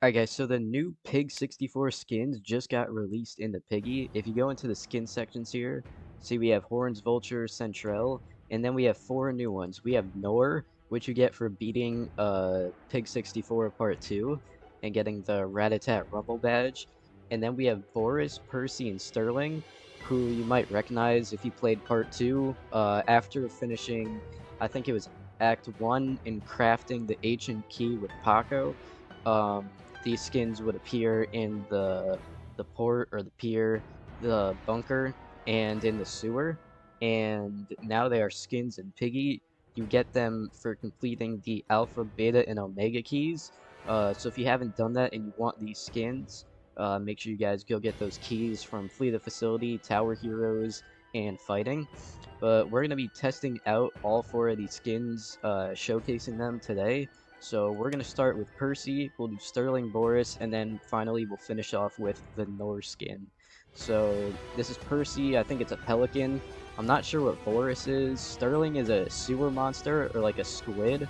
Alright guys, so the new Pig 64 skins just got released into Piggy. If you go into the skin sections here, see we have Horns, Vulture, Centrel, and then we have 4 new ones. We have Nor, which you get for beating Pig 64 Part 2 and getting the Rat-a-tat Rumble badge. And then we have Boris, Percy, and Sterling, who you might recognize if you played Part 2 after finishing, I think it was Act 1 in crafting the Ancient Key with Paco. These skins would appear in the port or the pier, the bunker, and in the sewer. And now they are skins in Piggy. You get them for completing the Alpha, Beta, and Omega keys. So if you haven't done that and you want these skins, make sure you guys go get those keys from Flee the Facility, Tower Heroes, and Fighting. But we're going to be testing out all 4 of these skins, showcasing them today. So we're going to start with Percy, we'll do Sterling, Boris, and then finally we'll finish off with the Norse skin. So this is Percy, I think it's a pelican. I'm not sure what Boris is. Sterling is a sewer monster, or like a squid.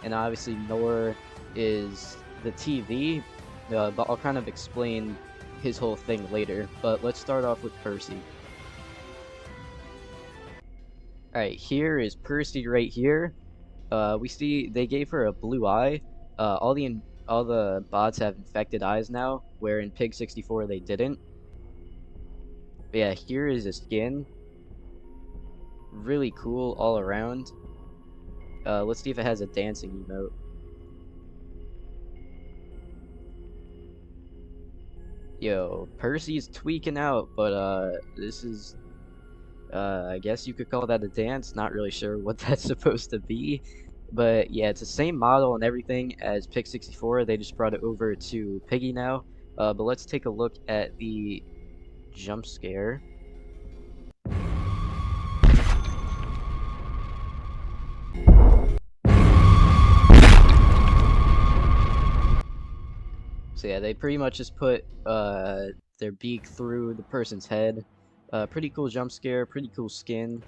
And obviously Nor is the TV, but I'll kind of explain his whole thing later. But let's start off with Percy. Alright, here is Percy right here. We see they gave her a blue eye. All the bots have infected eyes now, where in Pig 64 they didn't. But yeah, here is a skin. Really cool all around. Let's see if it has a dancing emote. Yo, Percy's tweaking out, but this is I guess you could call that a dance. Not really sure what that's supposed to be. But yeah, it's the same model and everything as Pig 64. They just brought it over to Piggy now. But let's take a look at the jump scare. So yeah, they pretty much just put their beak through the person's head. Pretty cool jump scare, pretty cool skin.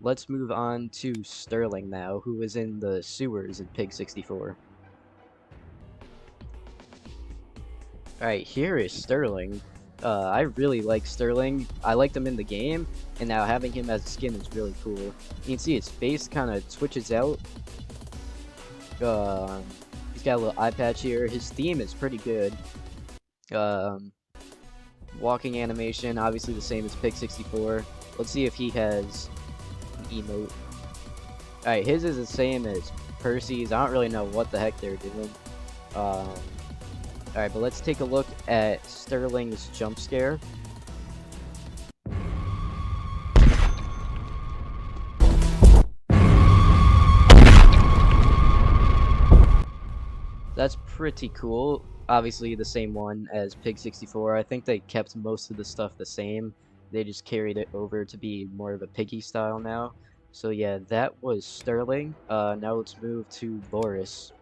Let's move on to Sterling now, who is in the sewers in Pig 64. Alright, here is Sterling. I really like Sterling. I liked him in the game, and now having him as a skin is really cool. You can see his face kind of twitches out. He's got a little eye patch here. His theme is pretty good. Walking animation, obviously the same as Pig 64. Let's see if he has an emote. Alright, his is the same as Percy's. I don't really know what the heck they're doing. Alright, but let's take a look at Sterling's jump scare. That's pretty cool. Obviously the same one as Pig 64. I think they kept most of the stuff the same. They just carried it over to be more of a Piggy style now. So yeah, that was Sterling. Now let's move to Boris.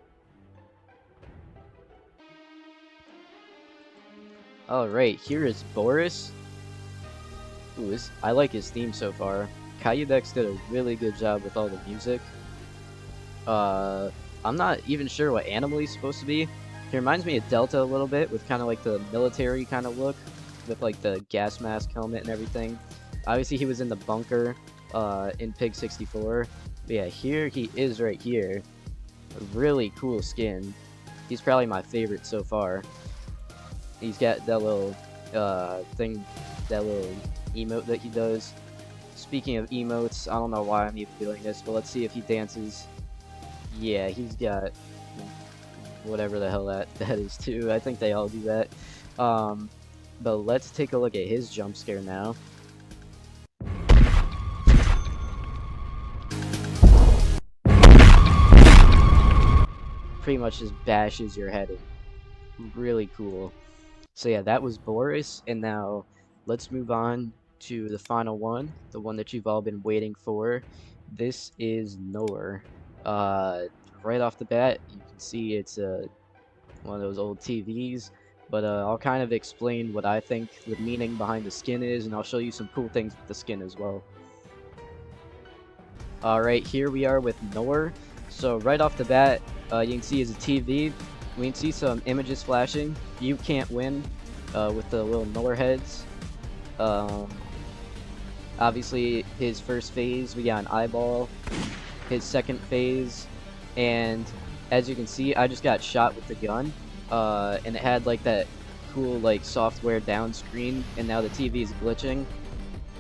Alright, here is Boris. Ooh, I like his theme so far. Kayudex did a really good job with all the music. I'm not even sure what animal he's supposed to be. He reminds me of Delta a little bit, with kind of like the military kind of look, with like the gas mask helmet and everything. Obviously he was in the bunker in Pig 64. But yeah, here he is right here. A really cool skin. He's probably my favorite so far. He's got that little thing, that little emote that he does. Speaking of emotes, I don't know why I'm even doing this, but let's see if he dances. Yeah, he's got whatever the hell that is too. I think they all do that. But let's take a look at his jump scare now. Pretty much just bashes your head in. Really cool. So yeah, that was Boris, and now let's move on to the final one, the one that you've all been waiting for. This is Nor. Right off the bat, you can see it's one of those old TVs, but I'll kind of explain what I think the meaning behind the skin is, and I'll show you some cool things with the skin as well. Alright, here we are with Nor. So right off the bat, you can see it's a TV. We can see some images flashing. You can't win with the little Nor heads. Obviously, his first phase, we got an eyeball. His second phase, and as you can see, I just got shot with the gun, and it had like that cool like software down screen, and now the TV is glitching.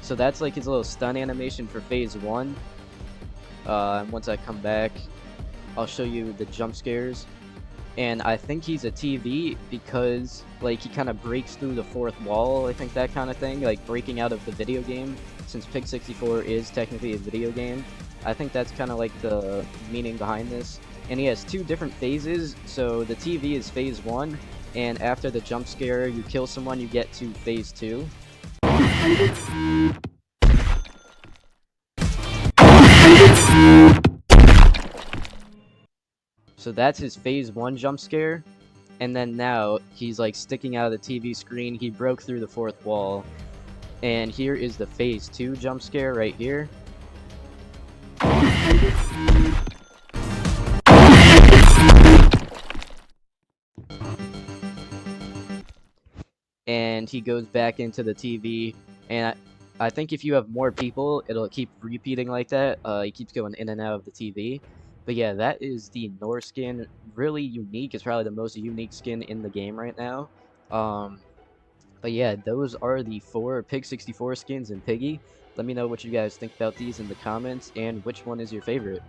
So that's like his little stun animation for phase 1. And once I come back, I'll show you the jump scares. And I think he's a TV because like he kind of breaks through the fourth wall, I think that kind of thing, like breaking out of the video game, since Pig 64 is technically a video game. I think that's kind of like the meaning behind this. And he has 2 different phases, so the TV is phase 1, and after the jump scare, you kill someone, you get to phase 2. So that's his phase 1 jump scare, and then now he's like sticking out of the TV screen, he broke through the fourth wall, and here is the phase 2 jump scare right here. And he goes back into the TV, and I think if you have more people, it'll keep repeating like that. He keeps going in and out of the TV. But yeah, that is the Nor skin. Really unique. It's probably the most unique skin in the game right now. But yeah, those are the 4 Pig 64 skins in Piggy. Let me know what you guys think about these in the comments, and which one is your favorite.